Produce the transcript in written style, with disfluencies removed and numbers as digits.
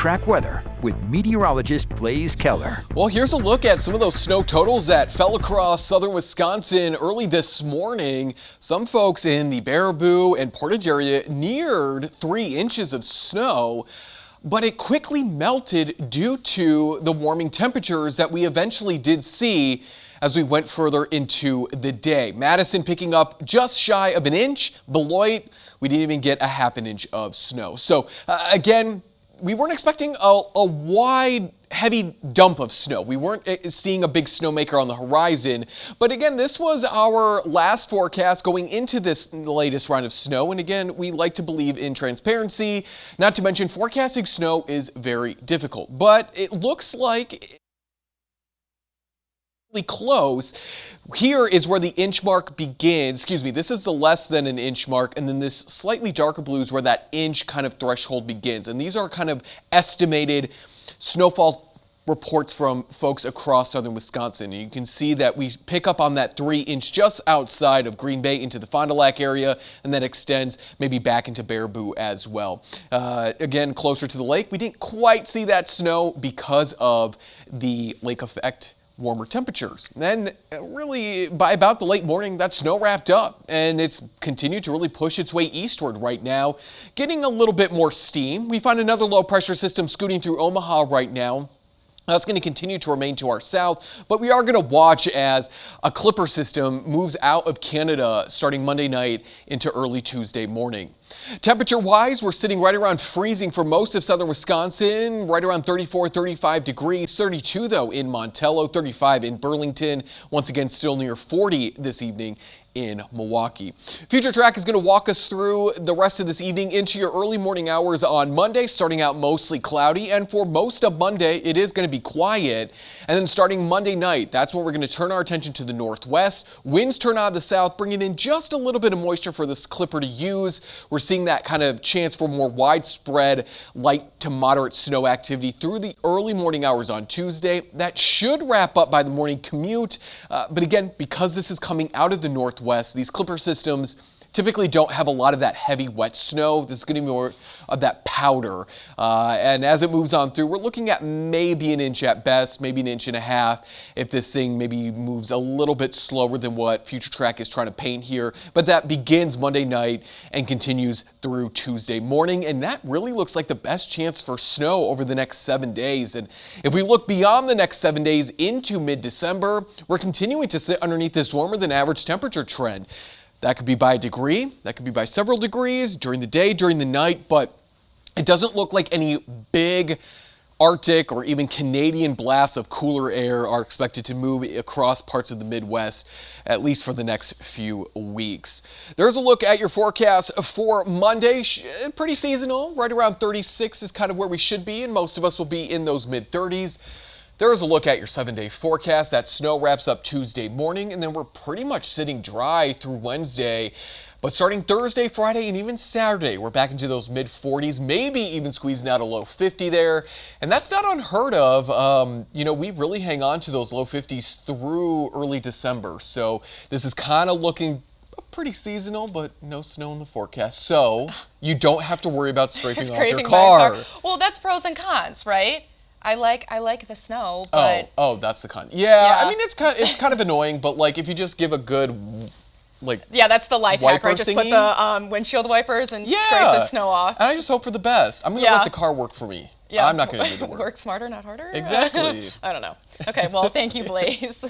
Track weather with meteorologist Blaze Keller. Well, here's a look at some of those snow totals that fell across southern Wisconsin early this morning. Some folks in the Baraboo and Portage area neared 3 inches of snow, but it quickly melted due to the warming temperatures that we eventually did see as we went further into the day. Madison picking up just shy of an inch. Beloit, we didn't even get a half an inch of snow. So again, we weren't expecting a wide, heavy dump of snow. We weren't seeing a big snowmaker on the horizon. But again, this was our last forecast going into this latest round of snow. And again, we like to believe in transparency. Not to mention, forecasting snow is very difficult. But it looks like close. Here is where the inch mark begins. This is the less than an inch mark, and then this slightly darker blue is where that inch kind of threshold begins. And these are kind of estimated snowfall reports from folks across southern Wisconsin. And you can see that we pick up on that 3 inch just outside of Green Bay into the Fond du Lac area, and that extends maybe back into Baraboo as well. Again, closer to the lake, we didn't quite see that snow because of the lake effect. Warmer temperatures. Then really by about the late morning, that snow wrapped up and it's continued to really push its way eastward right now, getting a little bit more steam. We find another low pressure system scooting through Omaha right now. That's going to continue to remain to our south, but we are going to watch as a clipper system moves out of Canada starting Monday night into early Tuesday morning. Temperature-wise, we're sitting right around freezing for most of southern Wisconsin, right around 34, 35 degrees, 32 though in Montello, 35 in Burlington, once again still near 40 this evening in Milwaukee. Future Track is going to walk us through the rest of this evening into your early morning hours on Monday, starting out mostly cloudy, and for most of Monday, it is going to be quiet. And then starting Monday night, that's when we're going to turn our attention to the northwest. Winds turn out of the south, bringing in just a little bit of moisture for this clipper to use. We're seeing that kind of chance for more widespread light to moderate snow activity through the early morning hours on Tuesday. That should wrap up by the morning commute. But again, because this is coming out of the northwest, these clipper systems typically don't have a lot of that heavy wet snow. This is going to be more of that powder. And as it moves on through, we're looking at maybe an inch at best, maybe an inch and a half if this thing maybe moves a little bit slower than what Future Track is trying to paint here. But that begins Monday night and continues through Tuesday morning. And that really looks like the best chance for snow over the next 7 days. And if we look beyond the next 7 days into mid-December, we're continuing to sit underneath this warmer than average temperature trend. That could be by a degree, that could be by several degrees during the day, during the night, but it doesn't look like any big Arctic or even Canadian blasts of cooler air are expected to move across parts of the Midwest, at least for the next few weeks. There's a look at your forecast for Monday. Pretty seasonal, right around 36 is kind of where we should be, and most of us will be in those mid-30s. There is a look at your 7-day forecast. That snow wraps up Tuesday morning, and then we're pretty much sitting dry through Wednesday. But starting Thursday, Friday, and even Saturday, we're back into those mid-40s, maybe even squeezing out a low 50 there. And that's not unheard of. We really hang on to those low 50s through early December. So this is kind of looking pretty seasonal, but no snow in the forecast. So you don't have to worry about scraping off your car. Well, that's pros and cons, right? I like the snow, but that's the con. Yeah, I mean it's kind of annoying, but like if you just give a good that's the life hack, right? Just thingy. Put the windshield wipers and scrape the snow off. And I just hope for the best. I'm gonna let the car work for me. Yeah. I'm not gonna do the work. Work smarter, not harder. Exactly. I don't know. Okay, well, thank you, Blaze.